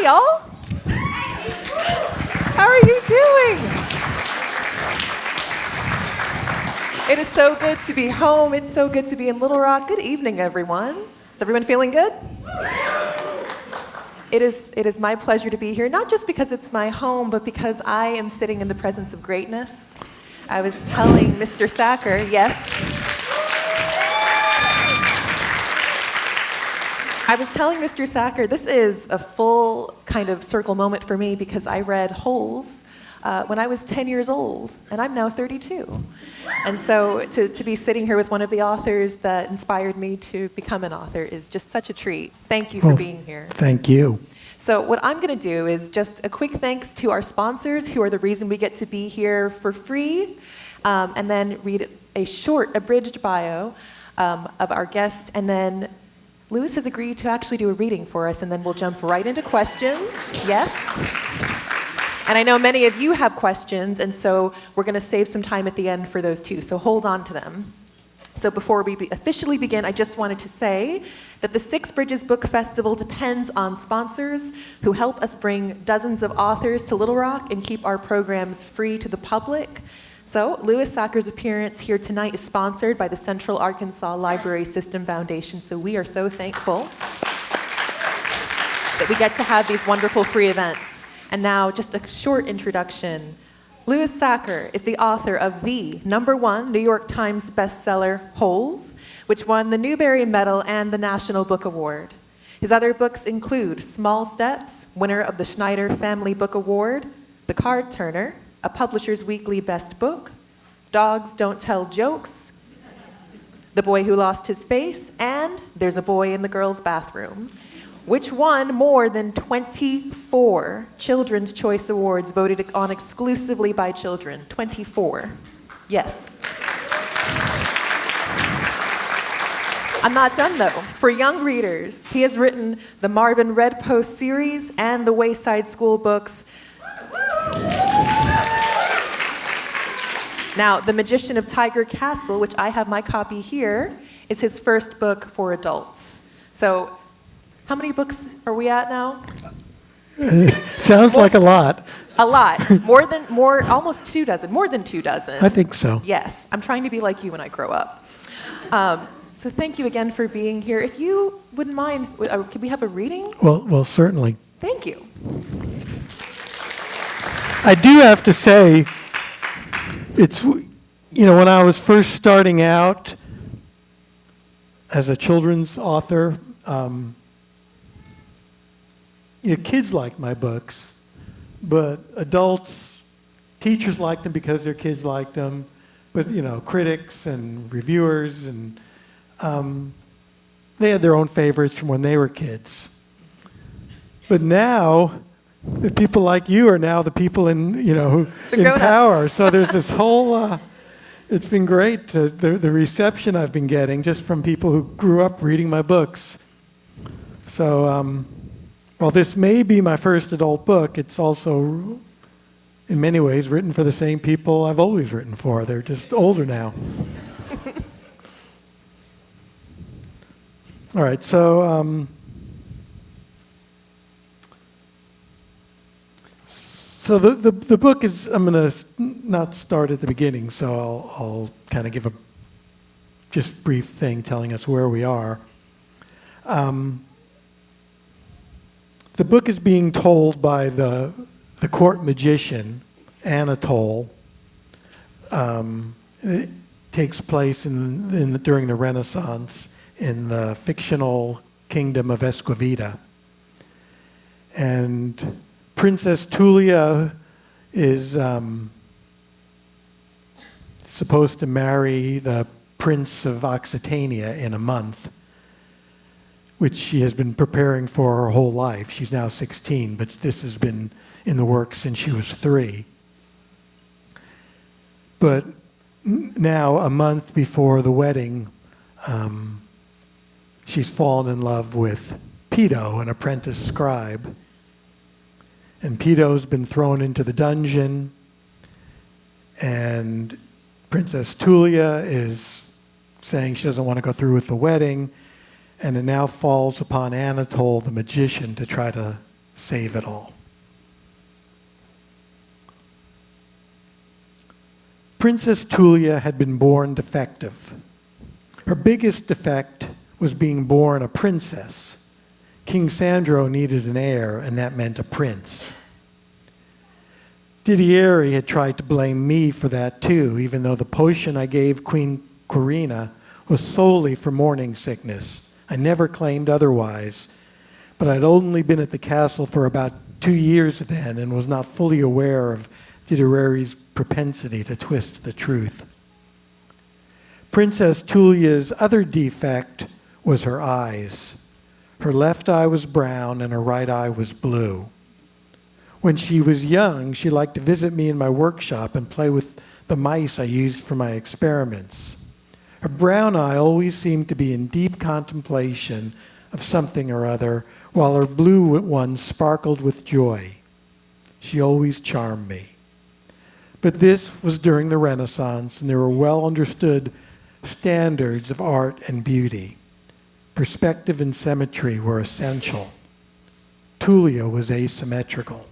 y'all. How are you doing? It is so good to be home. It's so good to be in Little Rock. Good evening, everyone. Is everyone feeling good? It is my pleasure to be here, not just because it's my home, but because I am sitting in the presence of greatness. I was telling Mr. Sachar, yes. I was telling Mr. Sachar, this is a full kind of circle moment for me because I read Holes when I was 10 years old, and I'm now 32. And so to be sitting here with one of the authors that inspired me to become an author is just such a treat. Thank you for being here. Thank you. So what I'm going to do is just a quick thanks to our sponsors who are the reason we get to be here for free, and then read a short abridged bio of our guest, and then Louis has agreed to actually do a reading for us, and then we'll jump right into questions. Yes? And I know many of you have questions, and so we're going to save some time at the end for those too, so hold on to them. So before we officially begin, I just wanted to say that the Six Bridges Book Festival depends on sponsors who help us bring dozens of authors to Little Rock and keep our programs free to the public. So Louis Sachar's appearance here tonight is sponsored by the Central Arkansas Library System Foundation, so we are so thankful that we get to have these wonderful free events. And now, just a short introduction. Louis Sachar is the author of the #1 New York Times bestseller, Holes, which won the Newbery Medal and the National Book Award. His other books include Small Steps, winner of the Schneider Family Book Award, The Card Turner, a Publisher's Weekly Best Book, Dogs Don't Tell Jokes, The Boy Who Lost His Face, and There's a Boy in the Girls' Bathroom, which won more than 24 Children's Choice Awards voted on exclusively by children. 24. Yes. I'm not done, though. For young readers, he has written the Marvin Red Post series and the Wayside School books. Now, The Magician of Tiger Castle, which I have my copy here, is his first book for adults. So, how many books are we at now? Sounds like a lot. A lot. Almost 2 dozen. More than 2 dozen. I think so. Yes. I'm trying to be like you when I grow up. So thank you again for being here. If you wouldn't mind, could we have a reading? Well, certainly. Thank you. I do have to say, it's, when I was first starting out as a children's author, kids liked my books, but adults, teachers liked them because their kids liked them, but critics and reviewers and they had their own favorites from when they were kids. But now, the people like you are now the people in power. So there's this whole. It's been great the reception I've been getting just from people who grew up reading my books. So. While this may be my first adult book, it's also, in many ways, written for the same people I've always written for. They're just older now. All right, so the book is, I'm going to not start at the beginning, so I'll kind of give a just brief thing telling us where we are. The book is being told by the court magician, Anatole. It takes place during the Renaissance in the fictional kingdom of Esquavita. And Princess Tullia is supposed to marry the Prince of Oxatania in a month, which she has been preparing for her whole life. She's now 16, but this has been in the works since she was 3. But now, a month before the wedding, she's fallen in love with Pedo, an apprentice scribe. And Pedo's been thrown into the dungeon, and Princess Tullia is saying she doesn't want to go through with the wedding, and it now falls upon Anatole, the magician, to try to save it all. Princess Tullia had been born defective. Her biggest defect was being born a princess. King Sandro needed an heir, and that meant a prince. Didieri had tried to blame me for that too, even though the potion I gave Queen Quirina was solely for morning sickness. I never claimed otherwise, but I'd only been at the castle for about 2 years then and was not fully aware of Didieri's propensity to twist the truth. Princess Tullia's other defect was her eyes. Her left eye was brown and her right eye was blue. When she was young, she liked to visit me in my workshop and play with the mice I used for my experiments. Her brown eye always seemed to be in deep contemplation of something or other, while her blue one sparkled with joy. She always charmed me. But this was during the Renaissance, and there were well-understood standards of art and beauty. Perspective and symmetry were essential. Tullia was asymmetrical.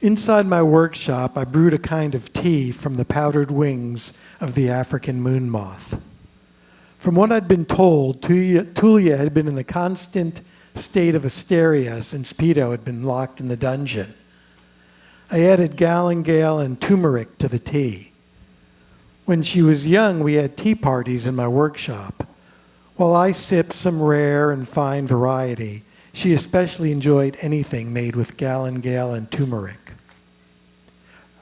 Inside my workshop, I brewed a kind of tea from the powdered wings of the African moon moth. From what I'd been told, Tullia had been in the constant state of hysteria since Pito had been locked in the dungeon. I added galangale and turmeric to the tea. When she was young, we had tea parties in my workshop. While I sipped some rare and fine variety, she especially enjoyed anything made with galangale and turmeric.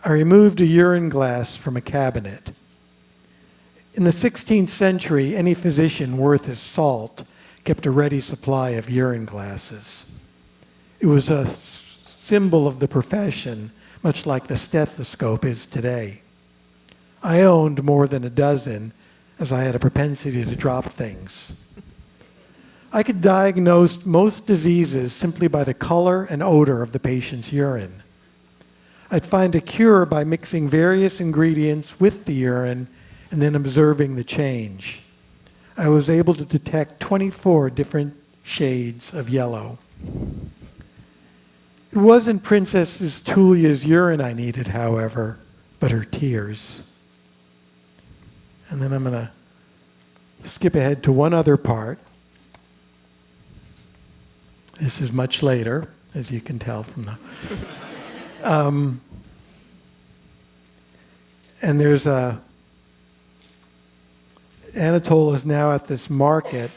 I removed a urine glass from a cabinet. In the 16th century, any physician worth his salt kept a ready supply of urine glasses. It was a symbol of the profession, much like the stethoscope is today. I owned more than a dozen, as I had a propensity to drop things. I could diagnose most diseases simply by the color and odor of the patient's urine. I'd find a cure by mixing various ingredients with the urine and then observing the change. I was able to detect 24 different shades of yellow. It wasn't Princess Tullia's urine I needed, however, but her tears. And then I'm going to skip ahead to one other part. This is much later, as you can tell from the... and there's a... Anatole is now at this market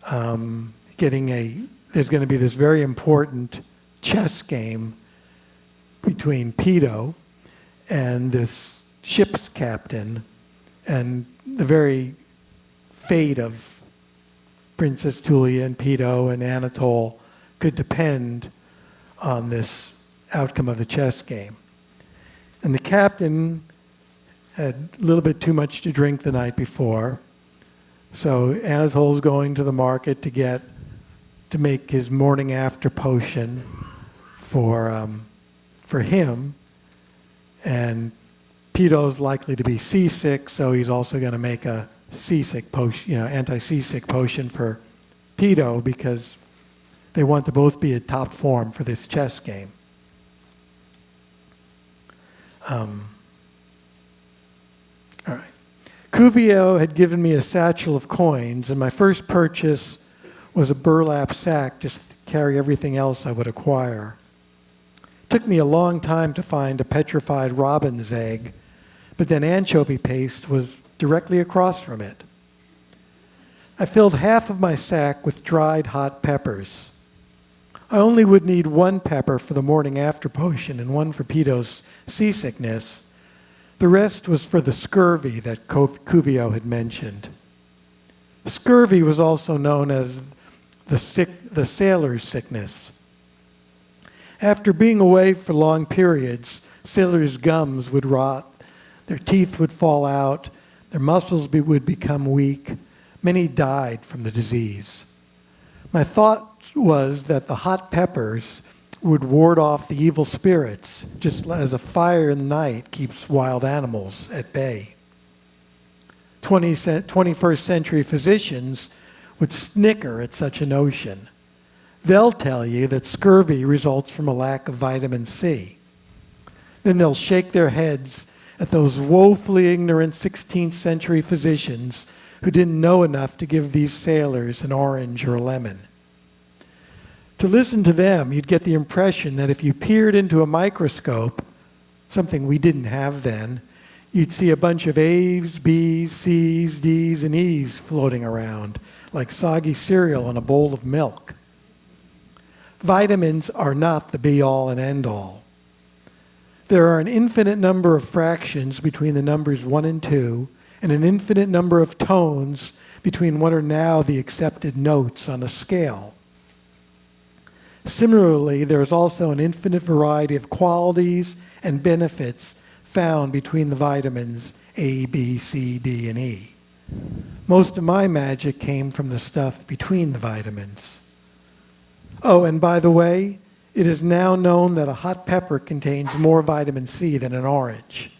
there's going to be this very important chess game between Pito and this ship's captain, and the very fate of Princess Tullia and Pito and Anatole could depend on this outcome of the chess game. And the captain had a little bit too much to drink the night before, so Anatole's going to the market to make his morning after potion for him, and Pito's likely to be seasick, so he's also going to make a seasick potion, anti-seasick potion for Pito, because they want to both be at top form for this chess game. All right. Cuvier had given me a satchel of coins, and my first purchase was a burlap sack to carry everything else I would acquire. It took me a long time to find a petrified robin's egg, but then anchovy paste was directly across from it. I filled half of my sack with dried hot peppers. I only would need one pepper for the morning after potion and one for Pito's seasickness. The rest was for the scurvy that Cuvier had mentioned. Scurvy was also known as the sailor's sickness. After being away for long periods, sailors' gums would rot, their teeth would fall out, their muscles would become weak. Many died from the disease. My thought was that the hot peppers would ward off the evil spirits, just as a fire in the night keeps wild animals at bay. 21st century physicians would snicker at such a notion. They'll tell you that scurvy results from a lack of vitamin C. Then they'll shake their heads at those woefully ignorant 16th century physicians who didn't know enough to give these sailors an orange or a lemon. To listen to them, you'd get the impression that if you peered into a microscope, something we didn't have then, you'd see a bunch of A's, B's, C's, D's, and E's floating around, like soggy cereal in a bowl of milk. Vitamins are not the be-all and end-all. There are an infinite number of fractions between the numbers 1 and 2, and an infinite number of tones between what are now the accepted notes on a scale. Similarly, there is also an infinite variety of qualities and benefits found between the vitamins A, B, C, D, and E. Most of my magic came from the stuff between the vitamins. Oh, and by the way, it is now known that a hot pepper contains more vitamin C than an orange.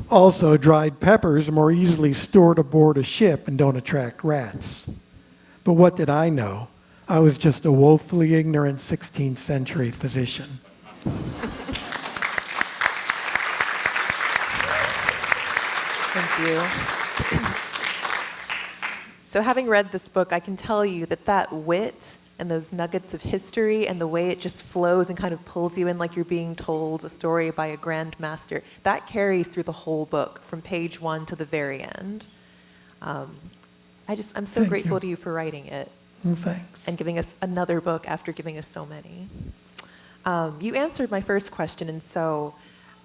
Also, dried peppers are more easily stored aboard a ship and don't attract rats. But what did I know? I was just a woefully ignorant 16th century physician. Thank you. So having read this book, I can tell you that that wit and those nuggets of history and the way it just flows and kind of pulls you in like you're being told a story by a grand master, that carries through the whole book from page 1 to the very end. I'm so grateful to you for writing it. Well, thanks. And giving us another book after giving us so many. You answered my first question, and so,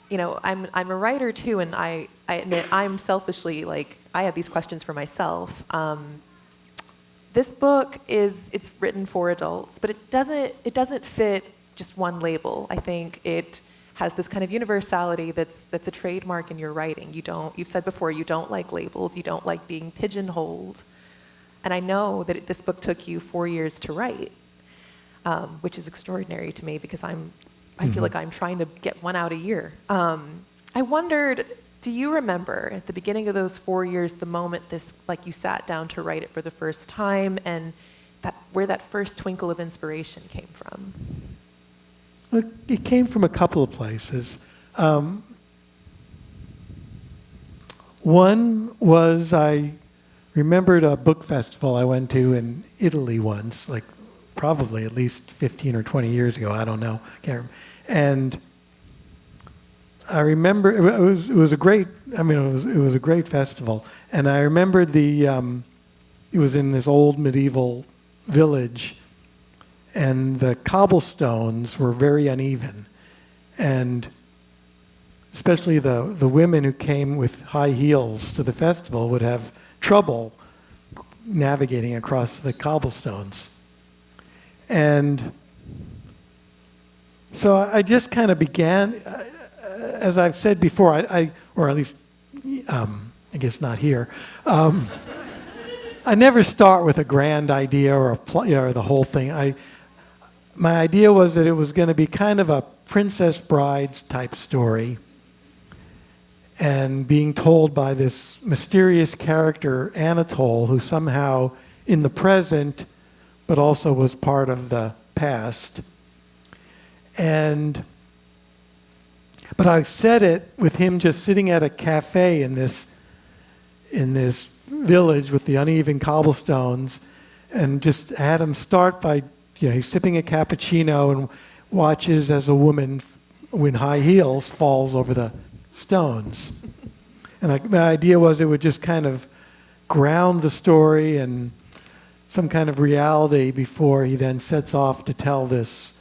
you know, I'm a writer too, and I admit I'm selfishly, like, I have these questions for myself. This book it's written for adults, but it doesn't fit just one label. I think it has this kind of universality that's a trademark in your writing. You've said before, you don't like labels, you don't like being pigeonholed. And I know that this book took you 4 years to write, which is extraordinary to me because I feel like I'm trying to get one out a year. I wondered, do you remember at the beginning of those 4 years, the moment like you sat down to write it for the first time, and where that first twinkle of inspiration came from? Look, it came from a couple of places. One was I remembered a book festival I went to in Italy once, like probably at least 15 or 20 years ago. I don't know. Can't remember. And I remember it was a great. I mean, it was a great festival. And I remember it was in this old medieval village, and the cobblestones were very uneven, and especially the women who came with high heels to the festival would have trouble navigating across the cobblestones. And so I just kind of began, as I've said before, or at least, I guess not here, I never start with a grand idea or or the whole thing. My idea was that it was going to be kind of a Princess Brides type story, and being told by this mysterious character, Anatole, who somehow in the present, but also was part of the past. But I said it with him just sitting at a cafe in this village with the uneven cobblestones, and just had him start by, he's sipping a cappuccino and watches as a woman in high heels falls over the stones. And my idea was it would just kind of ground the story in some kind of reality before he then sets off to tell this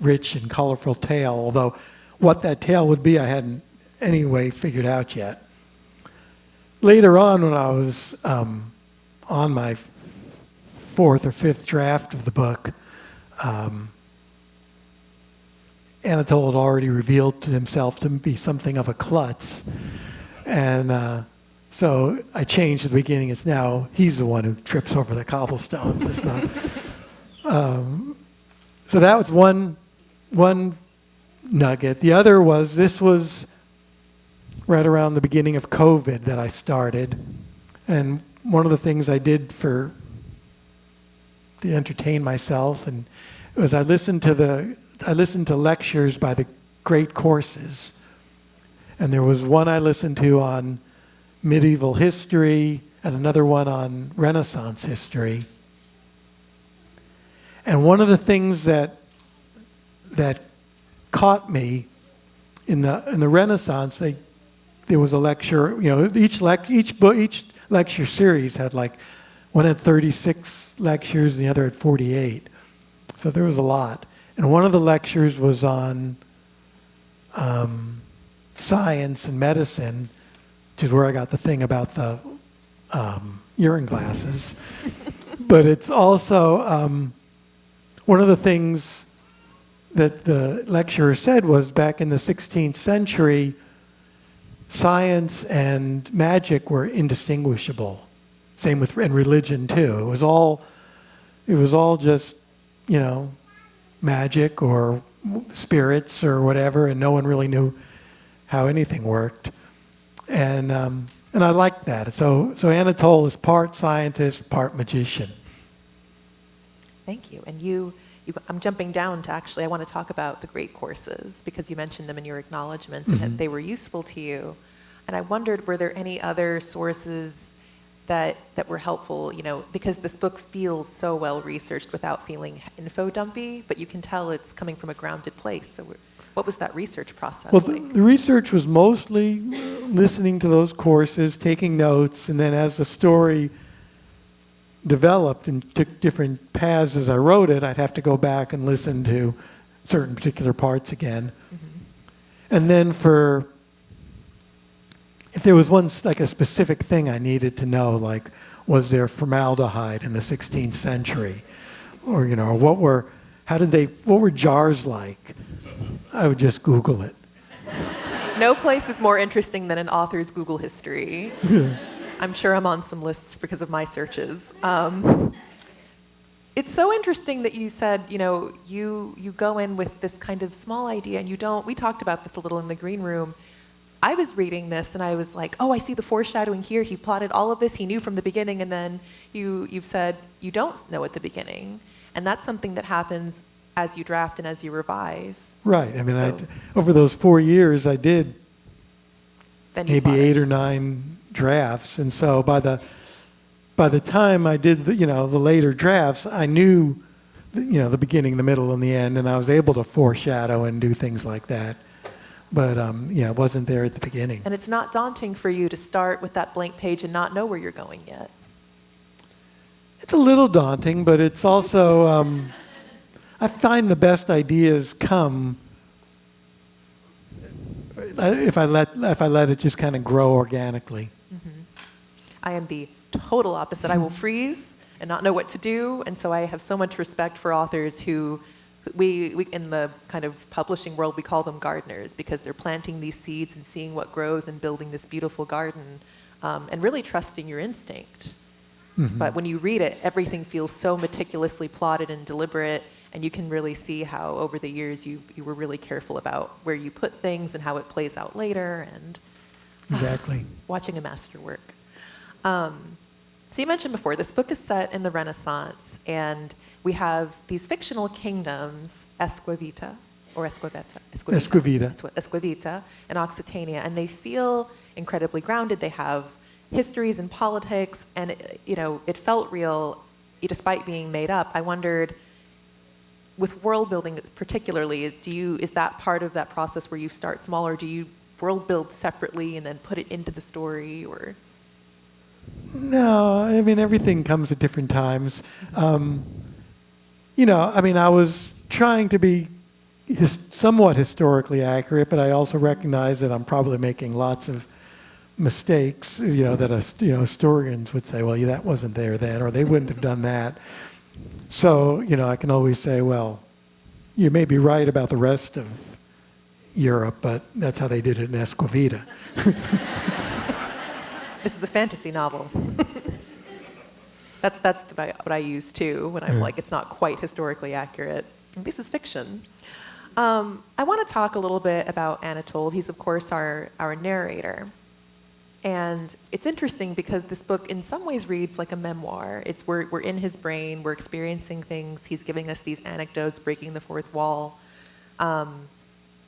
rich and colorful tale, although what that tale would be I hadn't anyway figured out yet. Later on, when I was on my 4th or 5th draft of the book, Anatole had already revealed to himself to be something of a klutz. And so I changed at the beginning. It's now he's the one who trips over the cobblestones. It's not. So that was one nugget. The other was, this was right around the beginning of COVID that I started. And one of the things I did for to entertain myself, and it was I listened to lectures by the great courses, and there was one I listened to on medieval history and another one on Renaissance history. And one of the things that caught me in the Renaissance, there was a lecture. Each lecture series had one had 36 lectures and the other had 48. So there was a lot. And one of the lectures was on science and medicine, which is where I got the thing about the urine glasses. But it's also one of the things that the lecturer said was back in the 16th century, science and magic were indistinguishable. Same with and religion too. It was all just, magic or spirits or whatever, and no one really knew how anything worked. And I liked that. So Anatole is part scientist, part magician. Thank you. And I'm jumping down to I want to talk about the great courses because you mentioned them in your acknowledgments and that they were useful to you. And I wondered, were there any other sources that were helpful, because this book feels so well researched without feeling info dumpy, but you can tell it's coming from a grounded place. So what was that research process like? The research was mostly listening to those courses, taking notes, and then as the story developed and took different paths as I wrote it, I'd have to go back and listen to certain particular parts again. Mm-hmm. And then if there was a specific thing I needed to know, was there formaldehyde in the 16th century? Or, what were jars like? I would just Google it. No place is more interesting than an author's Google history. Yeah. I'm sure I'm on some lists because of my searches. It's so interesting that you said, you go in with this kind of small idea and you don't, we talked about this a little in the green room. I was reading this and I was like, oh, I see the foreshadowing here. He plotted all of this. He knew from the beginning. And then you've said you don't know at the beginning. And that's something that happens as you draft and as you revise. Right. I mean, over those 4 years, I did maybe 8 or 9 drafts. And so by the time I did the later drafts, I knew the beginning, the middle, and the end, and I was able to foreshadow and do things like that. But it wasn't there at the beginning. And it's not daunting for you to start with that blank page and not know where you're going yet. It's a little daunting, but it's also I find the best ideas come if I let it just kind of grow organically. Mm-hmm. I am the total opposite. I will freeze and not know what to do, and so I have so much respect for authors who we in the kind of publishing world, we call them gardeners because they're planting these seeds and seeing what grows and building this beautiful garden and really trusting your instinct. Mm-hmm. But when you read it, everything feels so meticulously plotted and deliberate, and you can really see how over the years you were really careful about where you put things and how it plays out later, and exactly watching a masterwork. So you mentioned before, this book is set in the Renaissance, and we have these fictional kingdoms, Esquavita, or Esquavita and Oxatania, and they feel incredibly grounded. They have histories and politics, and it felt real despite being made up. I wondered, with world building particularly, is that part of that process where you start small, or do you world build separately and then put it into the story, or? No, I mean, everything comes at different times. I was trying to be somewhat historically accurate, but I also recognize that I'm probably making lots of mistakes, that historians would say, well, that wasn't there then, or they wouldn't have done that. So, I can always say, well, you may be right about the rest of Europe, but that's how they did it in Esquavita. This is a fantasy novel. That's what I use too when I'm like, it's not quite historically accurate. This is fiction. I want to talk a little bit about Anatole. He's, of course, our narrator. And it's interesting because this book in some ways reads like a memoir. We're in his brain, we're experiencing things, he's giving us these anecdotes, breaking the fourth wall.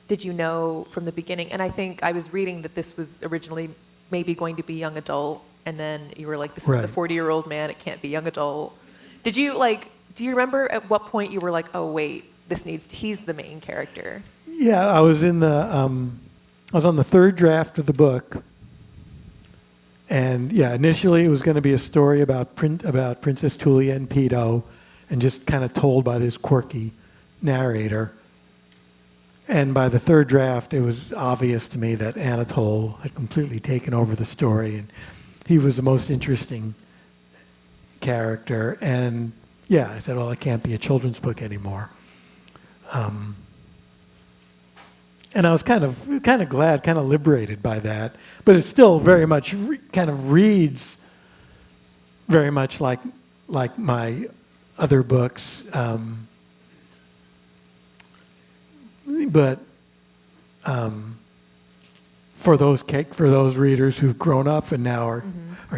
Did you know from the beginning, and I think I was reading that this was originally maybe going to be young adult, and then you were like, this is a 40-year-old man, it can't be young adult. Do you remember at what point you were like, oh wait, he's the main character? Yeah, I was on the third draft of the book. And yeah, initially it was going to be a story about Princess Tullia and Pedo, and just kind of told by this quirky narrator. And by the third draft, it was obvious to me that Anatole had completely taken over the story, and he was the most interesting character. And yeah, I said, well, it can't be a children's book anymore. And I was kind of glad, kind of liberated by that. But it still very much kind of reads very much like my other books. But for those readers who've grown up and now are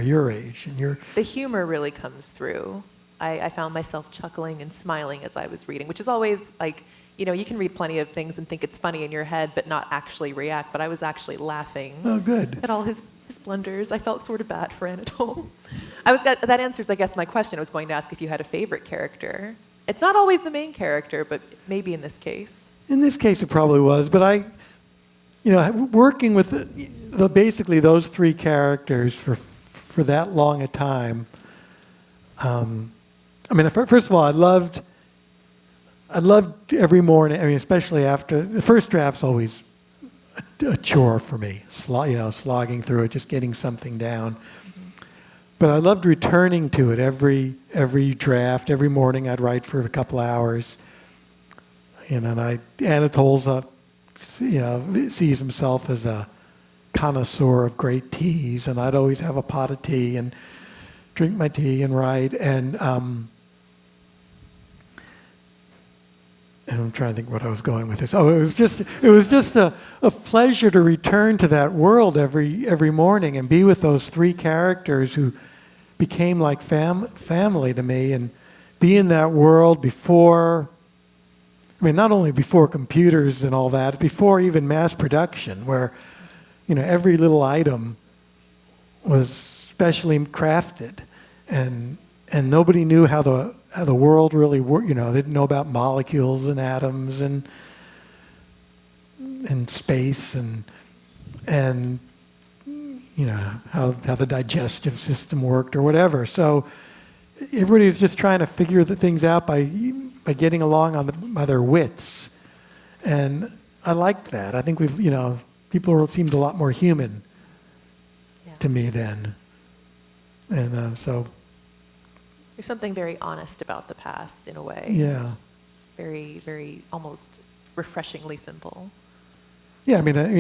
your age, and the humor really comes through. I found myself chuckling and smiling as I was reading, which is always like, you can read plenty of things and think it's funny in your head, but not actually react. But I was actually laughing at all his blunders. I felt sort of bad for Anatole. That answers, I guess, my question. I was going to ask if you had a favorite character. It's not always the main character, but maybe in this case. In this case, it probably was. But working with basically those three characters for that long a time. First of all, I loved every morning. Especially after the first draft's always a chore for me. Slogging through it, just getting something down. But I loved returning to it every draft. Every morning, I'd write for a couple hours. And Anatole's sees himself as a connoisseur of great teas, and I'd always have a pot of tea and drink my tea and write. And I'm trying to think what I was going with this. Oh, it was just a pleasure to return to that world every morning and be with those three characters who became like family to me, and be in that world before. Not only before computers and all that, before even mass production, where every little item was specially crafted, and nobody knew how the world really worked. They didn't know about molecules and atoms and space and how the digestive system worked or whatever. So everybody's just trying to figure the things out by getting along by their wits, and I liked that. I think people seemed a lot more human to me then, and so. There's something very honest about the past in a way. Yeah. Very, very almost refreshingly simple. Yeah,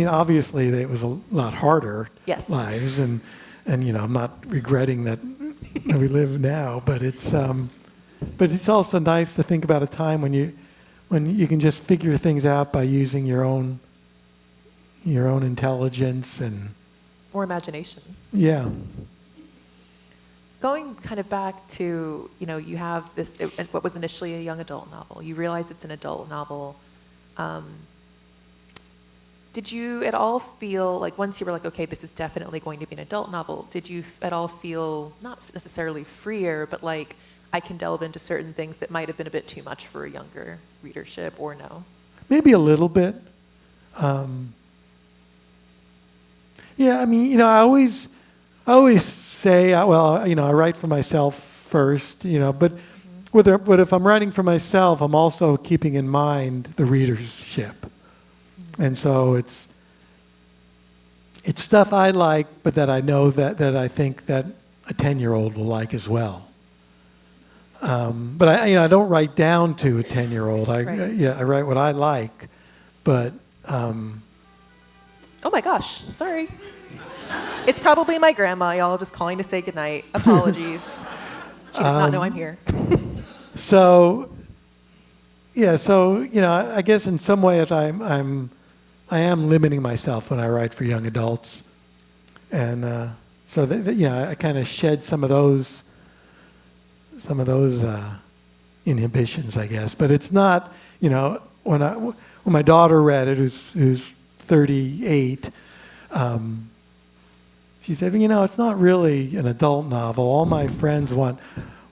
obviously it was a lot harder lives, and I'm not regretting that we live now, but it's also nice to think about a time when you can just figure things out by using your own intelligence and more imagination. Yeah. Going kind of back to, you have this, what was initially a young adult novel. You realize it's an adult novel. Did you at all feel like once you were like, okay, this is definitely going to be an adult novel, did you at all feel not necessarily freer, but like I can delve into certain things that might have been a bit too much for a younger readership, or no? Maybe a little bit. Yeah, I always say, I write for myself first, but if I'm writing for myself, I'm also keeping in mind the readership. And so it's stuff I like, but that I know that I think that a 10-year-old will like as well. But I don't write down to a 10-year-old. I write what I like, but. Oh my gosh! Sorry. It's probably my grandma, y'all, just calling to say goodnight. Apologies. She does not know I'm here. So I guess in some ways I am limiting myself when I write for young adults, And so I kind of shed some of those inhibitions, I guess. But it's not, when my daughter read it, who's 38, she said, it's not really an adult novel. All my friends want,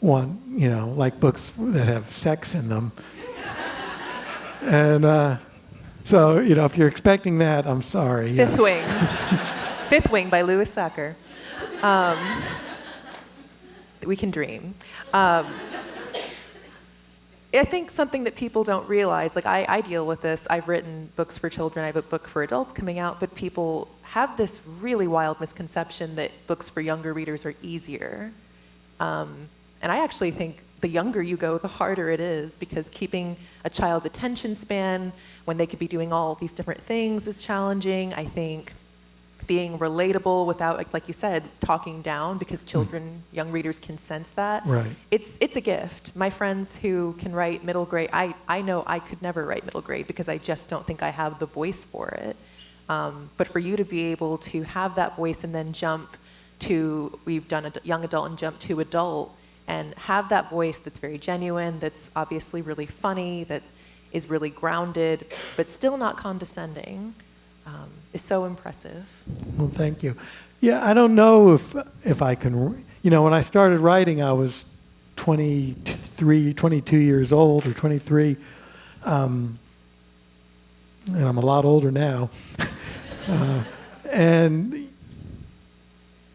like books that have sex in them. And so, if you're expecting that, I'm sorry. Fifth Wing. Fifth Wing by Louis Sachar. We can dream. I think something that people don't realize, like I deal with this. I've written books for children. I have a book for adults coming out, but people have this really wild misconception that books for younger readers are easier. And I actually think the younger you go, the harder it is, because keeping a child's attention span when they could be doing all these different things is challenging. I think being relatable without, like you said, talking down, because children, young readers can sense that. Right. It's a gift. My friends who can write middle grade, I know I could never write middle grade because I just don't think I have the voice for it. But for you to be able to have that voice and then jump to, we've done young adult and jump to adult, and have that voice that's very genuine, that's obviously really funny, that is really grounded, but still not condescending, is so impressive. Well, thank you. Yeah, I don't know if I can, when I started writing, I was 22 years old, or 23, and I'm a lot older now. And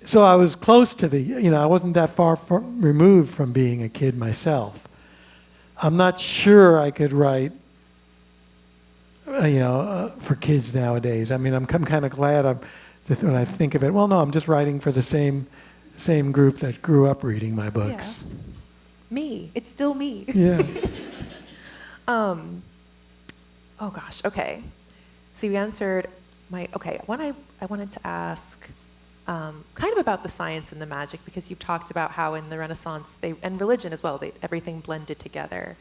so I was close to I wasn't that far removed from being a kid myself. I'm not sure I could write, for kids nowadays. I mean, I'm kind of glad when I think of it, well, no, I'm just writing for the same group that grew up reading my books. Yeah. Me. It's still me. Yeah. Oh gosh, okay. So you answered what I wanted to ask, kind of about the science and the magic, because you've talked about how in the Renaissance, and religion as well, everything blended together.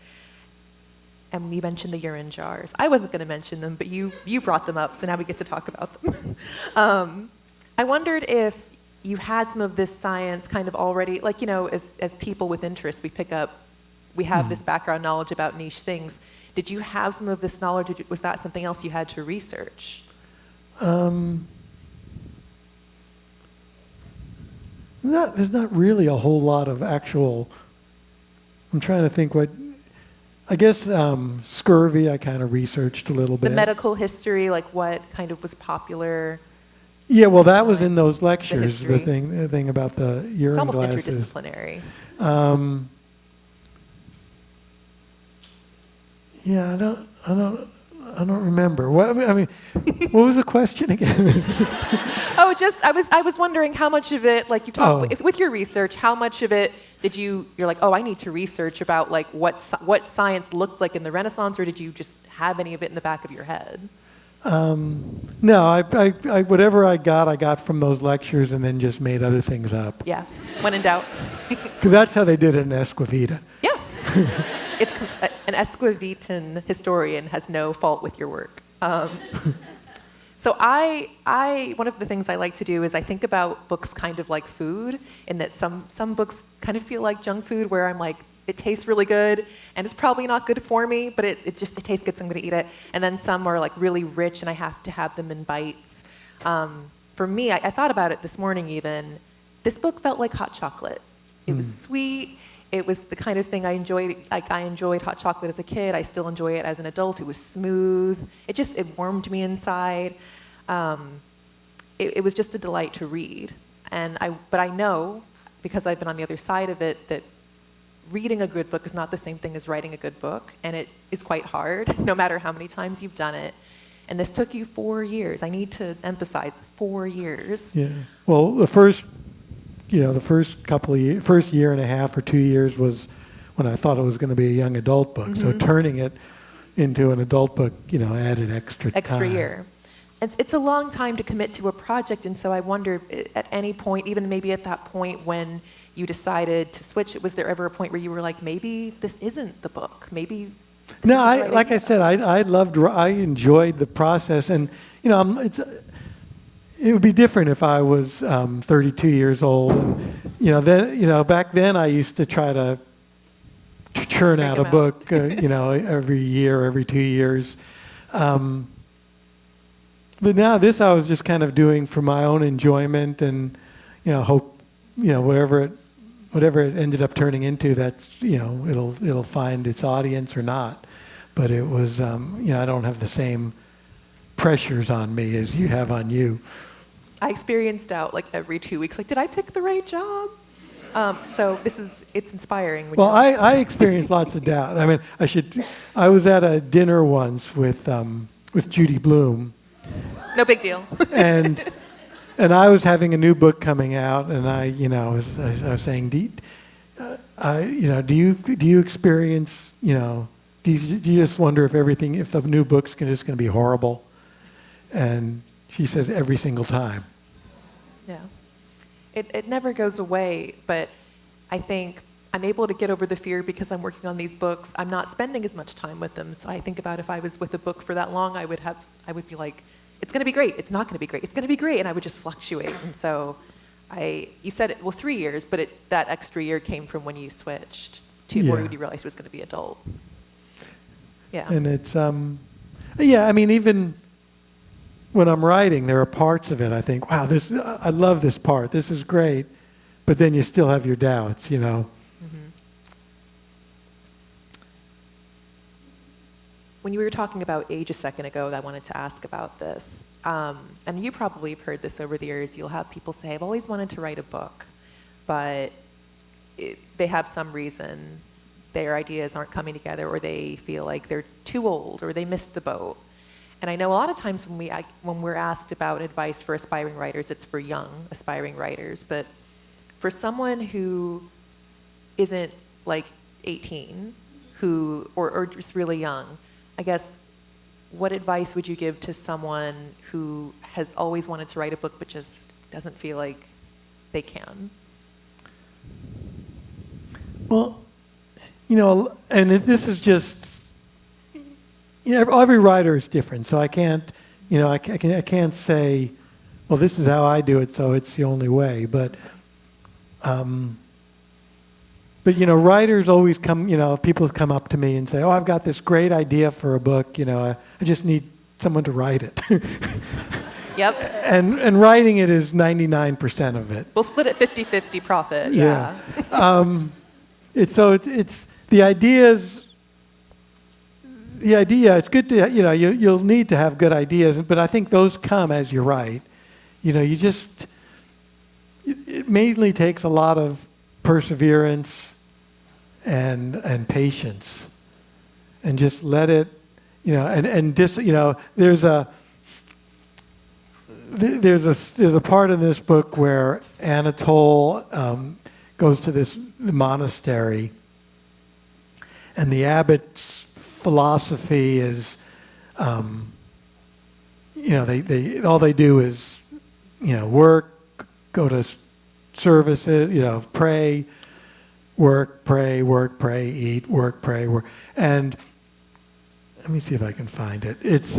And you mentioned the urine jars. I wasn't going to mention them, but you brought them up, so now we get to talk about them. I wondered if you had some of this science kind of already, like, as people with interest, we have this background knowledge about niche things. Did you have some of this knowledge? Was that something else you had to research? There's not really a whole lot of actual, I'm trying to think I guess scurvy I kind of researched a little bit. The medical history, like what kind of was popular? Yeah, well, that was in those lectures, the thing about the urine glasses. It's almost interdisciplinary. Yeah, I don't remember. What was the question again? I was wondering how much of it, like you talked with your research, how much of it you're like, I need to research about like what science looked like in the Renaissance, or did you just have any of it in the back of your head? No, I whatever I got from those lectures, and then just made other things up. Yeah, when in doubt. Because that's how they did it in Esquavita. Yeah. It's an Esquavitan historian has no fault with your work. So one of the things I like to do is I think about books kind of like food, in that some books kind of feel like junk food, where I'm like, it tastes really good, and it's probably not good for me, but it tastes good, so I'm going to eat it. And then some are like really rich, and I have to have them in bites. For me, I thought about it this morning even. This book felt like hot chocolate. It was sweet. It was the kind of thing I enjoyed. Like, I enjoyed hot chocolate as a kid. I still enjoy it as an adult. It was smooth. It warmed me inside. It was just a delight to read. But I know, because I've been on the other side of it, that reading a good book is not the same thing as writing a good book, and it is quite hard, no matter how many times you've done it. And this took you 4 years. I need to emphasize 4 years. Yeah. Well, the first couple of years, first year and a half or 2 years was when I thought it was going to be a young adult book. So turning it into an adult book, added extra time. Extra year. It's a long time to commit to a project, and so I wonder, at any point, even maybe at that point when you decided to switch, was there ever a point where you were like, maybe this isn't the book? Maybe. No, like I said, I enjoyed the process, and it would be different if I was 32 years old, and then back then I used to try to churn out a book, every year, every 2 years. But now this I was just kind of doing for my own enjoyment, and hope whatever it ended up turning into, that's it'll find its audience or not. But it was I don't have the same pressures on me as you have on you. I experienced doubt like every 2 weeks. Like, did I pick the right job? So it's inspiring. Well, I experienced lots of doubt. I mean, I was at a dinner once with Judy Blume. No big deal. and I was having a new book coming out, and I was saying, do you experience, do you just wonder if the new book's just going to be horrible? And she says, every single time. Yeah. It never goes away, but I think I'm able to get over the fear because I'm working on these books. I'm not spending as much time with them, so I think about if I was with a book for that long, I would be like, it's going to be great, it's not going to be great, it's going to be great, and I would just fluctuate. And so you said it, 3 years, but that extra year came from when you switched to where you realized it was going to be adult. Yeah. And it's, I mean, even when I'm writing, there are parts of it I think, wow, I love this part, this is great, but then you still have your doubts, Mm-hmm. When you were talking about age a second ago, I wanted to ask about this. And you probably have heard this over the years. You'll have people say, I've always wanted to write a book, but they have some reason their ideas aren't coming together, or they feel like they're too old, or they missed the boat. And I know a lot of times when we're asked about advice for aspiring writers, it's for young aspiring writers. But for someone who isn't like 18, or just really young, I guess, what advice would you give to someone who has always wanted to write a book but just doesn't feel like they can? Well, and this is just, every writer is different, so I can't, I can't say, well, this is how I do it, so it's the only way. But writers always come, people come up to me and say, oh, I've got this great idea for a book, I just need someone to write it. Yep. And writing it is 99% of it. We'll split it 50-50 profit. Yeah. It's the ideas. The idea, it's good to, you'll need to have good ideas, but I think those come as you write. It mainly takes a lot of perseverance and patience, and just let it, there's a part in this book where Anatole goes to this monastery, and the abbot's philosophy is, they all they do is, work, go to services, pray, work, pray, eat, work, pray, work. And let me see if I can find it. It's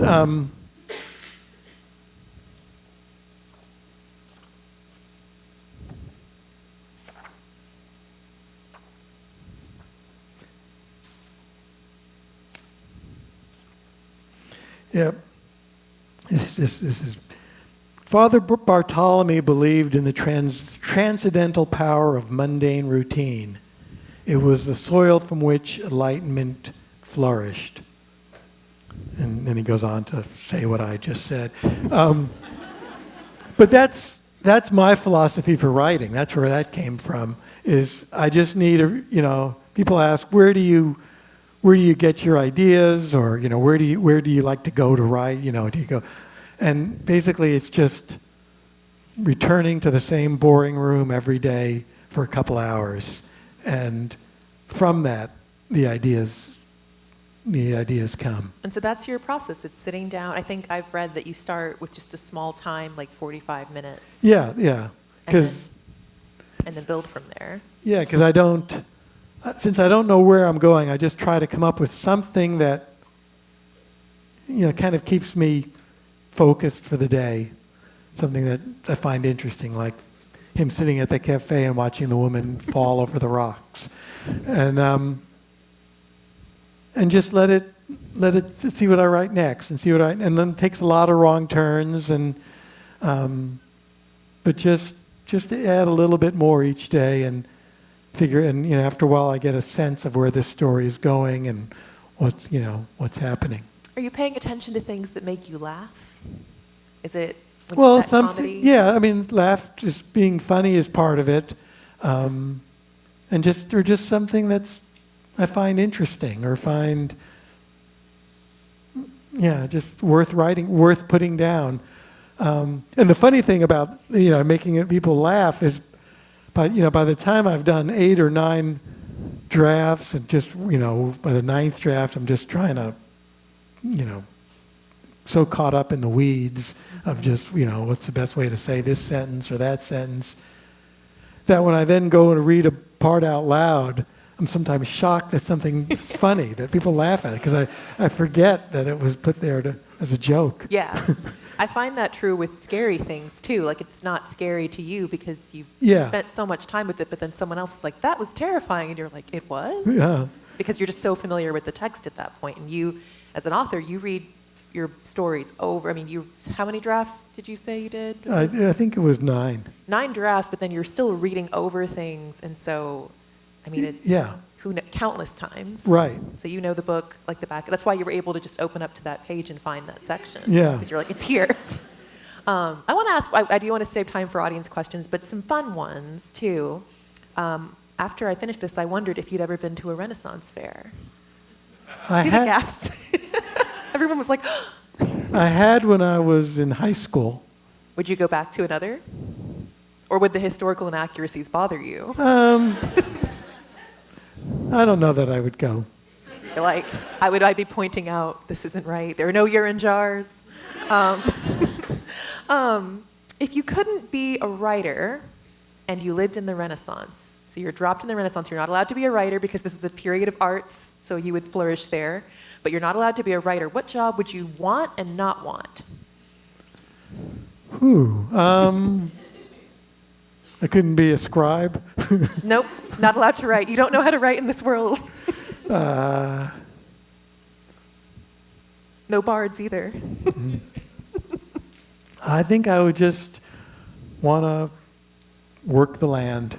yeah. This is Father Bartholomew believed in the transcendental power of mundane routine. It was the soil from which enlightenment flourished. And then he goes on to say what I just said. But that's my philosophy for writing. That's where that came from. Is I just need people ask, where do you get your ideas, or where do you like to go to write? Do you go? And basically, it's just returning to the same boring room every day for a couple hours, and from that, the ideas come. And so that's your process. It's sitting down. I think I've read that you start with just a small time, like 45 minutes. Yeah. And then build from there. Yeah, because since I don't know where I'm going, I just try to come up with something that, kind of keeps me focused for the day. something that I find interesting, like him sitting at the cafe and watching the woman fall over the rocks, and just let it see what I write next, and and then it takes a lot of wrong turns, and but just add a little bit more each day, and figure, and after a while I get a sense of where this story is going and what's happening. Are you paying attention to things that make you laugh? Is it something? Yeah, I mean, just being funny is part of it, and just something that's I find interesting or find just worth writing, worth putting down. And the funny thing about making people laugh is, by the time I've done 8 or 9 drafts, and just by the 9th draft, I'm just trying to so caught up in the weeds of just what's the best way to say this sentence or that sentence, that when I then go and read a part out loud, I'm sometimes shocked that something's funny, that people laugh at it, because I forget that it was put there as a joke. Yeah. I find that true with scary things, too. Like, it's not scary to you because you've spent so much time with it, but then someone else is like, that was terrifying, and you're like, it was? Yeah. Because you're just so familiar with the text at that point. And you, as an author, you read your stories over. I mean, how many drafts did you say you did? I think it was 9. 9 drafts, but then you're still reading over things, and so, I mean, it's countless times. Right. So you know the book like the back. That's why you were able to just open up to that page and find that section. Yeah. Because you're like, it's here. I want to ask, I do want to save time for audience questions, but some fun ones, too. After I finished this, I wondered if you'd ever been to a Renaissance fair. I See the gasps? Everyone was like, I had when I was in high school. Would you go back to another? Or would the historical inaccuracies bother you? I don't know that I would go. You're like, I'd be pointing out, this isn't right. There are no urine jars. If you couldn't be a writer and you lived in the Renaissance, so you're dropped in the Renaissance, you're not allowed to be a writer because this is a period of arts, so you would flourish there, but you're not allowed to be a writer. What job would you want and not want? I couldn't be a scribe. Nope, not allowed to write. You don't know how to write in this world. No bards either. I think I would just want to work the land.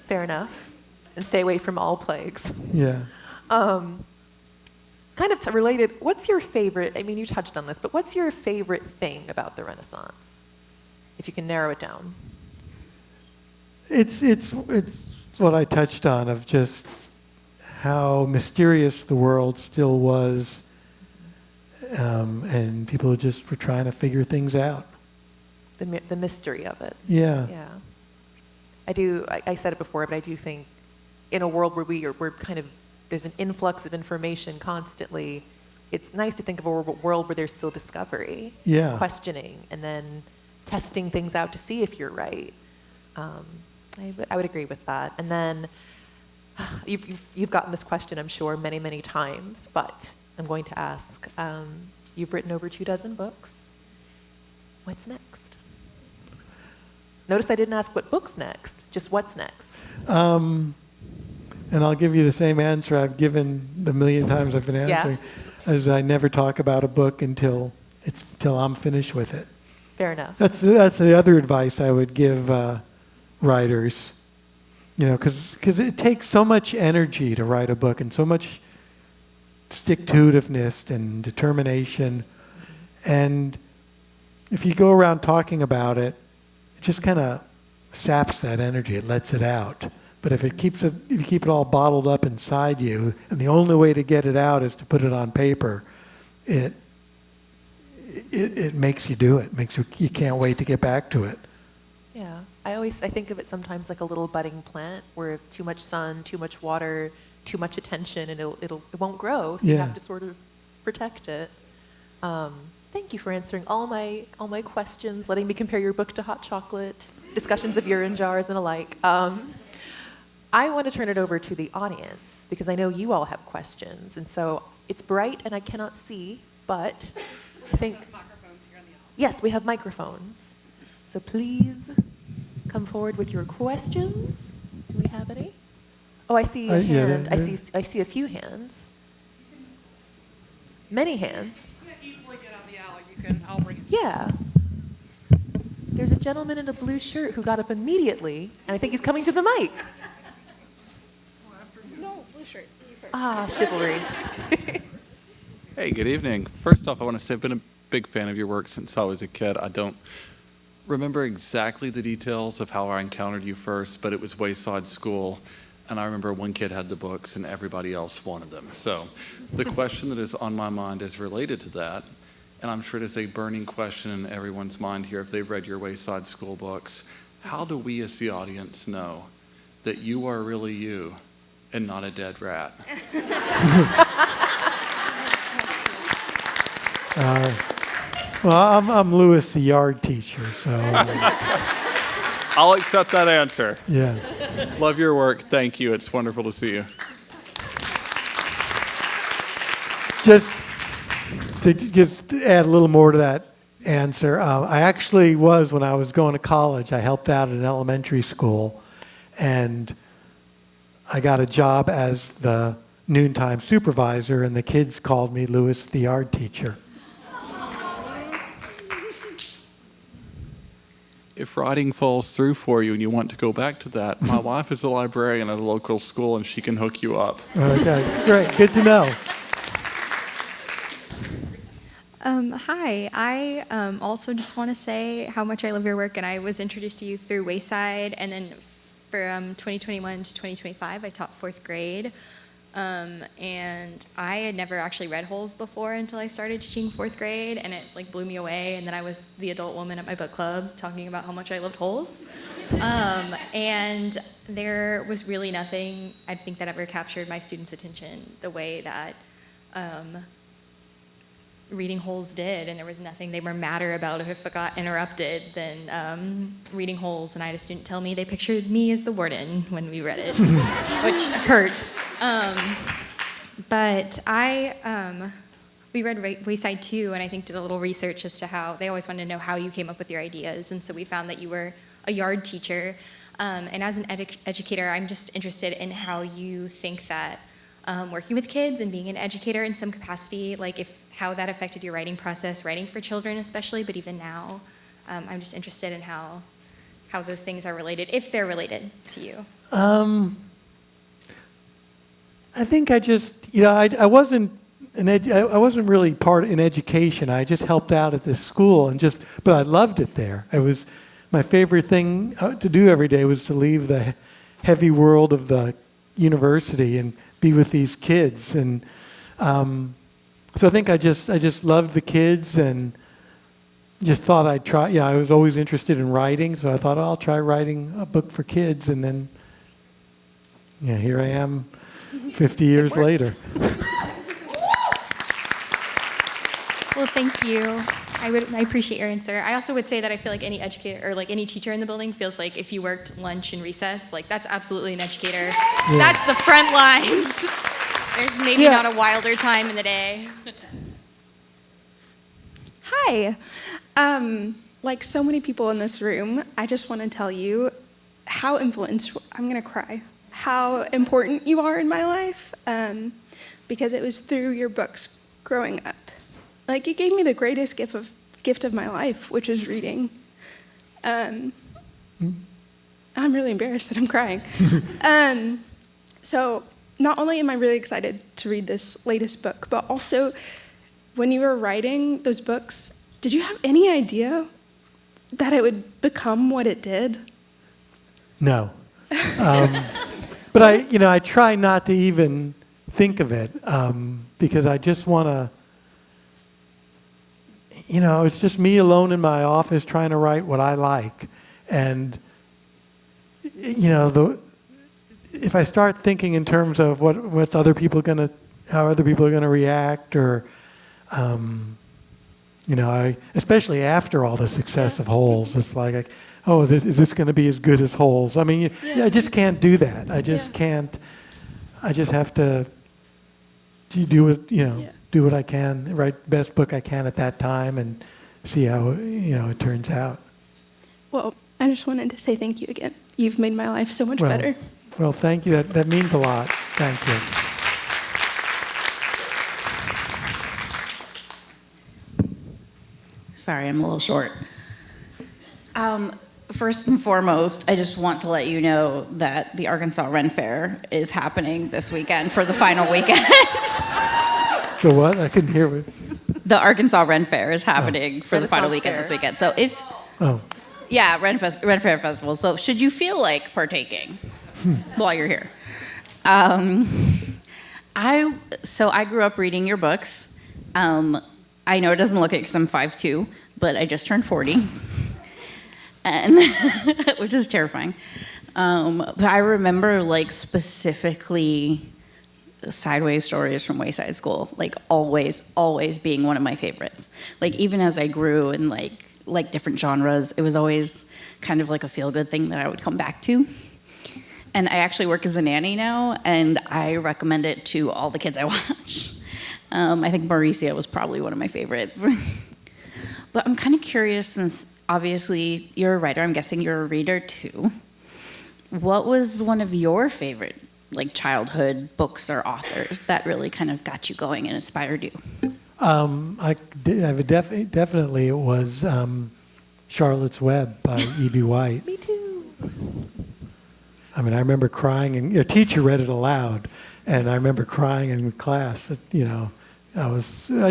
Fair enough. And stay away from all plagues. Yeah. Kind of related, what's your favorite, I mean, you touched on this, but what's your favorite thing about the Renaissance, if you can narrow it down? It's what I touched on, of just how mysterious the world still was, and people just were trying to figure things out. The mystery of it. Yeah. Yeah. I said it before, but I do think in a world where we're kind of, there's an influx of information constantly, it's nice to think of a world where there's still discovery, questioning, and then testing things out to see if you're right. I would agree with that. And then you've gotten this question, I'm sure, many, many times, but I'm going to ask, you've written over 24 books. What's next? Notice I didn't ask what book's next, just what's next. And I'll give you the same answer I've given the million times I've been answering, as I never talk about a book until I'm finished with it. Fair enough. That's the other advice I would give writers, because it takes so much energy to write a book, and so much stick-to-itiveness and determination. And if you go around talking about it, it just kind of saps that energy. It lets it out. But if you keep it all bottled up inside you, and the only way to get it out is to put it on paper, it makes you do it. You can't wait to get back to it. Yeah, I think of it sometimes like a little budding plant, where too much sun, too much water, too much attention, and it won't grow. So you have to sort of protect it. Thank you for answering all my questions, letting me compare your book to hot chocolate, discussions of urine jars and alike. I want to turn it over to the audience, because I know you all have questions. And so it's bright and I cannot see, but I think... Microphones here in the Yes, we have microphones. So please come forward with your questions. Do we have any? Oh, I see a hand. I see a few hands. Many hands. You can easily get out the alley. I'll bring it. Yeah. There's a gentleman in a blue shirt who got up immediately, and I think he's coming to the mic. No, blue shirt. Ah, chivalry. Hey, good evening. First off, I want to say I've been a big fan of your work since I was a kid. I don't remember exactly the details of how I encountered you first, but it was Wayside School, and I remember one kid had the books and everybody else wanted them. So the question that is on my mind is related to that, and I'm sure it is a burning question in everyone's mind here if they've read your Wayside School books. How do we as the audience know that you are really you and not a dead rat? Well, I'm Lewis, the yard teacher, so I'll accept that answer. yeah. Love your work. Thank you. It's wonderful to see you. Just to add a little more to that answer, I actually was, when I was going to college, I helped out at an elementary school, and I got a job as the noontime supervisor, and the kids called me Lewis, the yard teacher. If writing falls through for you and you want to go back to that, my wife is a librarian at a local school and she can hook you up. Okay, great. Good to know. Hi, I also just want to say how much I love your work, and I was introduced to you through Wayside, and then from 2021 to 2025, I taught 4th grade, and I had never actually read Holes before until I started teaching 4th grade, and it like blew me away, and then I was the adult woman at my book club talking about how much I loved Holes, and there was really nothing I think that ever captured my students' attention the way that reading Holes did, and there was nothing they were madder about if it got interrupted than reading Holes. And I had a student tell me they pictured me as the warden when we read it, which hurt. But we read Wayside too, and I think did a little research as to how they always wanted to know how you came up with your ideas, and so we found that you were a yard teacher. And as an educator, I'm just interested in how you think that working with kids and being an educator in some capacity, like how that affected your writing process, writing for children especially, but even now, I'm just interested in how those things are related, if they're related to you. I think I just, I wasn't really part in education. I just helped out at this school but I loved it there. It was my favorite thing to do every day was to leave the heavy world of the university and be with these kids, and so I think I just loved the kids and just thought I'd try. I was always interested in writing, so I thought I'll try writing a book for kids, and then here I am 50 years later. Well, thank you. I appreciate your answer. I also would say that I feel like any educator or like any teacher in the building feels like if you worked lunch and recess, like that's absolutely an educator. Yeah. That's the front lines. There's maybe not a wilder time in the day. Hi. Like so many people in this room, I just want to tell you how influential, I'm going to cry, how important you are in my life, because it was through your books growing up. Like, it gave me the greatest gift of my life, which is reading. I'm really embarrassed that I'm crying. So not only am I really excited to read this latest book, but also when you were writing those books, did you have any idea that it would become what it did? No. But I try not to even think of it because I just want to, it's just me alone in my office trying to write what I like. And, if I start thinking in terms of how other people are going to react, or, especially after all the success of Holes, it's like, is this going to be as good as Holes? I mean, I just can't do that. I just can't. I just have to do it, do what I can, write the best book I can at that time, and see how, it turns out. Well, I just wanted to say thank you again. You've made my life so much better. Well, thank you. That means a lot. Thank you. Sorry, I'm a little short. First and foremost, I just want to let you know that the Arkansas Ren Fair is happening this weekend for the final weekend. The what? I couldn't hear it. The Arkansas Ren Fair is happening for the final Renaissance weekend Fair. this weekend. So if, Oh, yeah, Ren Fair Festival. So should you feel like partaking while you're here? I grew up reading your books. I know it doesn't look it because I'm 5'2", but I just turned 40, and which is terrifying. But I remember like specifically sideways stories from Wayside School, like always being one of my favorites. Like even as I grew in like different genres, it was always kind of like a feel-good thing that I would come back to. And I actually work as a nanny now, and I recommend it to all the kids I watch. I think Mauricia was probably one of my favorites. But I'm kind of curious, since obviously you're a writer, I'm guessing you're a reader too. What was one of your favorite like childhood books or authors that really kind of got you going and inspired you? Definitely it was Charlotte's Web by E.B. White. Me too. I mean, I remember crying, and a teacher read it aloud, and I remember crying in class. I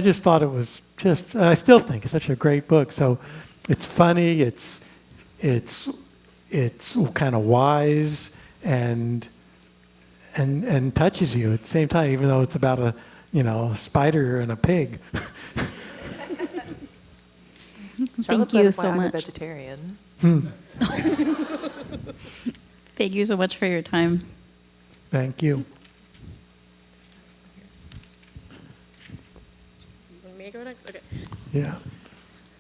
just thought it was and I still think it's such a great book. So, it's funny, it's kind of wise, and touches you at the same time, even though it's about a spider and a pig. Thank you so I'm a much. vegetarian. Thank you so much for your time. Thank you. Want me to go next? Okay. Yeah.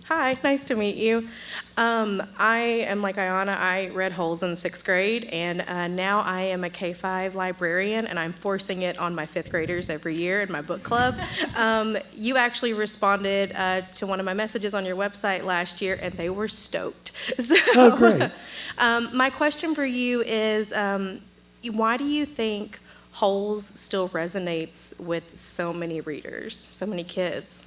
Hi, nice to meet you. I am like Ayana. I read Holes in 6th grade, and now I am a K-5 librarian, and I'm forcing it on my 5th graders every year in my book club. You actually responded to one of my messages on your website last year, and they were stoked. So, Oh, great. my question for you is, why do you think Holes still resonates with so many readers, so many kids?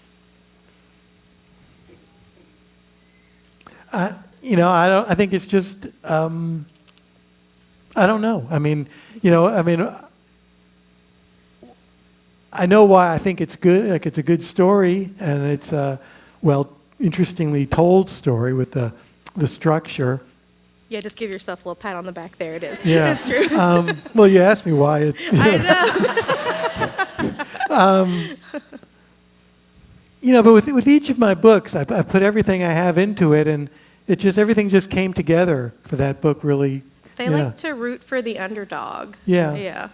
I think it's just, I don't know. I know why I think it's good. Like, it's a good story, and it's a, interestingly told story with the structure. Yeah, just give yourself a little pat on the back. There it is. Yeah. It's true. Well, you asked me why it's. I know. But with each of my books, I put everything I have into it, and everything just came together for that book. Really. They like to root for the underdog. Yeah. Yeah.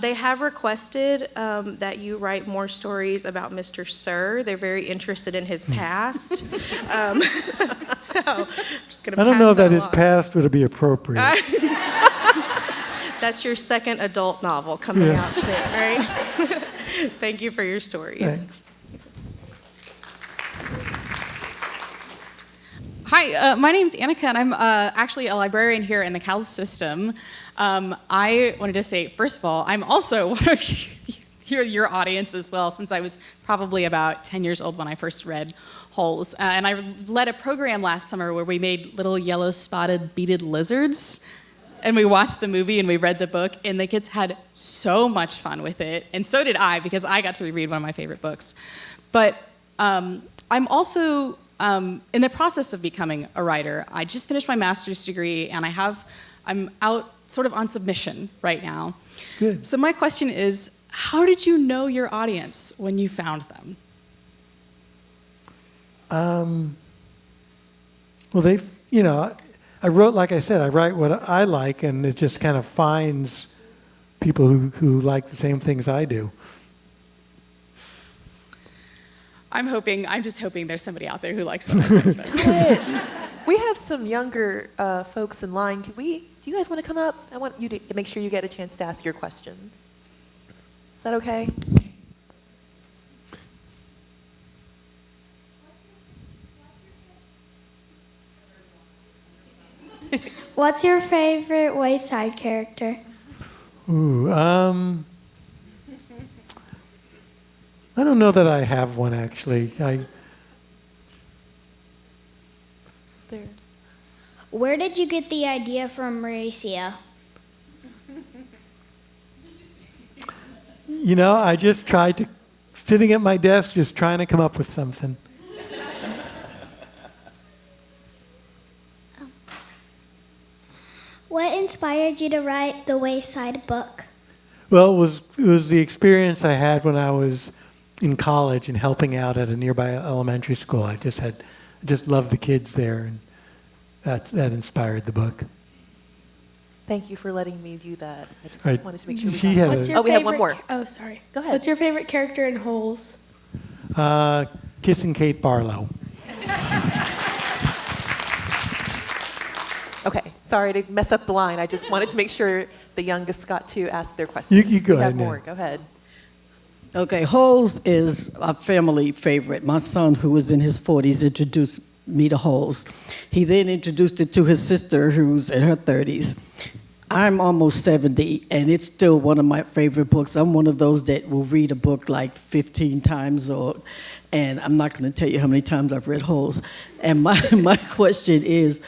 They have requested that you write more stories about Mr. Sir. They're very interested in his past. So, I'm just gonna. I don't know if that his along. past would be appropriate. That's your second adult novel coming out soon, right? Thank you for your stories. Thanks. Hi, my name's Annika, and I'm actually a librarian here in the CALS system. I wanted to say, first of all, I'm also one of your audience as well, since I was probably about 10 years old when I first read Holes. And I led a program last summer where we made little yellow spotted beaded lizards. And we watched the movie and we read the book, and the kids had so much fun with it. And so did I, because I got to reread one of my favorite books. But I'm also in the process of becoming a writer. I just finished my master's degree, and I'm out sort of on submission right now. Good. So my question is, how did you know your audience when you found them? Well, I wrote, like I said, I write what I like, and it just kind of finds people who like the same things I do. I'm just hoping there's somebody out there who likes what I like better. We have some younger folks in line. Do you guys want to come up? I want you to make sure you get a chance to ask your questions. Is that okay? What's your favorite Wayside character? Ooh, I don't know that I have one actually. Is there? Where did you get the idea from Mauricio? You know, I just tried to, sitting at my desk, just trying to come up with something. What inspired you to write the Wayside book? Well, it was the experience I had when I was in college and helping out at a nearby elementary school. I just loved the kids there, and that inspired the book. Thank you for letting me do that. I just Right. wanted to make sure we She got had one. a- Oh, we have one more. Oh, sorry. Go ahead. What's your favorite character in Holes? Kissing Kate Barlow. Okay, sorry to mess up the line. I just wanted to make sure the youngest got to ask their questions. You go We ahead have now. more. Go ahead. Okay, Holes is a family favorite. My son, who was in his 40s, introduced me to Holes. He then introduced it to his sister, who's in her 30s. I'm almost 70, and it's still one of my favorite books. I'm one of those that will read a book like 15 times, and I'm not going to tell you how many times I've read Holes. And my question is,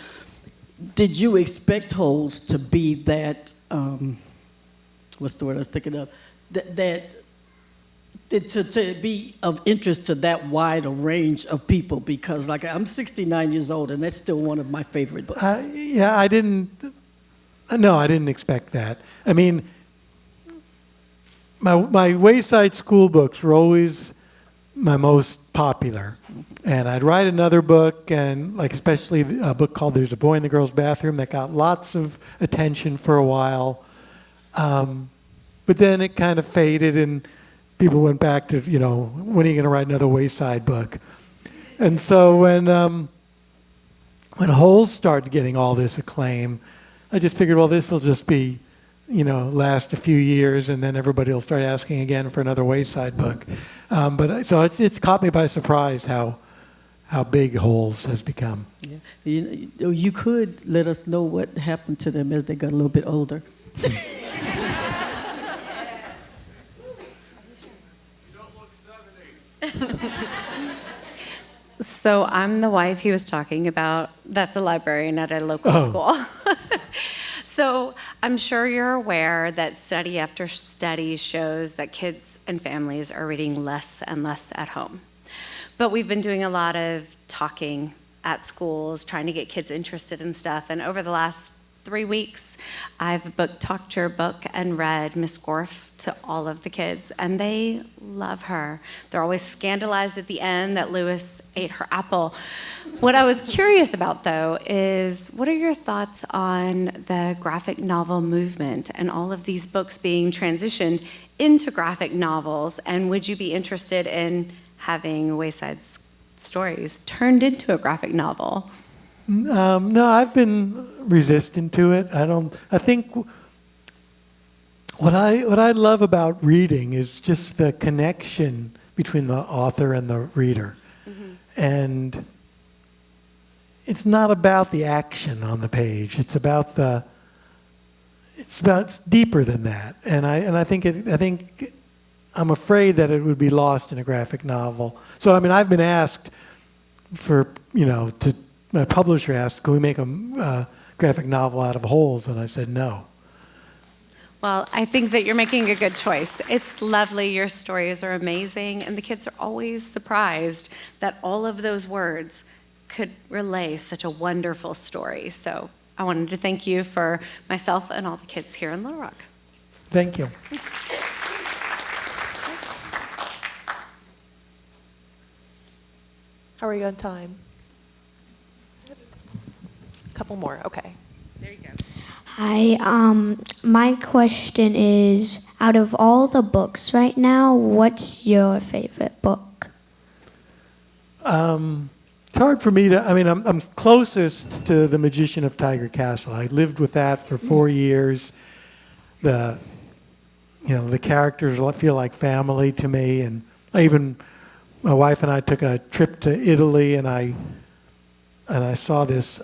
did you expect Holes to be that, what's the word I was thinking of, to be of interest to that wide a range of people? Because like I'm 69 years old, and that's still one of my favorite books. Yeah, I didn't expect that. I mean, my Wayside School books were always my most popular. And I'd write another book, and like especially a book called There's a Boy in the Girl's Bathroom that got lots of attention for a while. But then it kind of faded, and people went back to, when are you going to write another Wayside book? And so when Holes started getting all this acclaim, I just figured, well, this will just be, last a few years, and then everybody will start asking again for another Wayside book. So it's caught me by surprise how big Holes has become. Yeah. You could let us know what happened to them as they got a little bit older. So I'm the wife he was talking about. That's a librarian at a local school. So I'm sure you're aware that study after study shows that kids and families are reading less and less at home. But we've been doing a lot of talking at schools, trying to get kids interested in stuff. And over the last 3 weeks, I've talked your book and read Miss Gorf to all of the kids, and they love her. They're always scandalized at the end that Lewis ate her apple. What I was curious about, though, is what are your thoughts on the graphic novel movement and all of these books being transitioned into graphic novels, and would you be interested in having Wayside Stories turned into a graphic novel? No, I've been resistant to it. I think what I love about reading is just the connection between the author and the reader. Mm-hmm. And it's not about the action on the page. It's deeper than that. And I think I'm afraid that it would be lost in a graphic novel. So I've been asked my publisher asked, can we make a graphic novel out of Holes? And I said no. Well, I think that you're making a good choice. It's lovely, your stories are amazing, and the kids are always surprised that all of those words could relay such a wonderful story. So I wanted to thank you for myself and all the kids here in Little Rock. Thank you. How are you on time? Couple more, okay. There you go. Hi, my question is, out of all the books right now, what's your favorite book? It's hard for me to, I'm closest to The Magician of Tiger Castle. I lived with that for 4 years. The characters feel like family to me, and my wife and I took a trip to Italy, and I saw this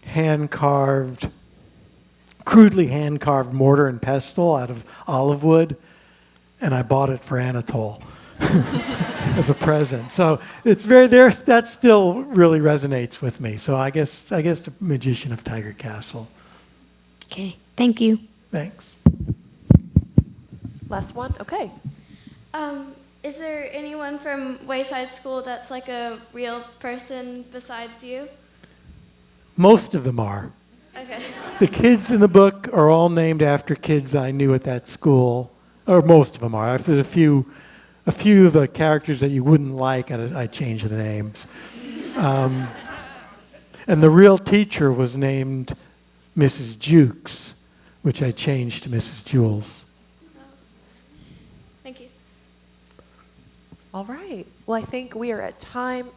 hand-carved crudely hand-carved mortar and pestle out of olive wood, and I bought it for Anatole as a present. So it's very there. That still really resonates with me. So I guess the Magician of Tiger Castle. Okay, thank you. Thanks. Last one? Okay. Is there anyone from Wayside School that's like a real person besides you? Most of them are. Okay. The kids in the book are all named after kids I knew at that school, or most of them are. There's a few of the characters that you wouldn't like, and I changed the names. And the real teacher was named Mrs. Jukes, which I changed to Mrs. Jules. Thank you. All right. Well, I think we are at time.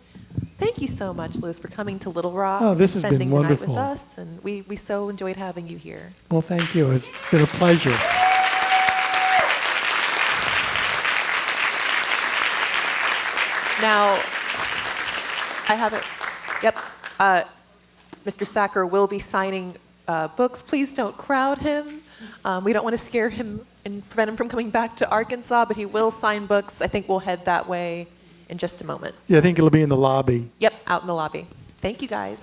Thank you so much, Liz, for coming to Little Rock. Oh, this has been spending the night wonderful. with us, and we so enjoyed having you here. Well, thank you. It's been a pleasure. Now, I have it. Yep. Mr. Sachar will be signing books. Please don't crowd him. We don't want to scare him and prevent him from coming back to Arkansas, but he will sign books. I think we'll head that way in just a moment. Yeah, I think it'll be in the lobby. Yep, out in the lobby. Thank you, guys.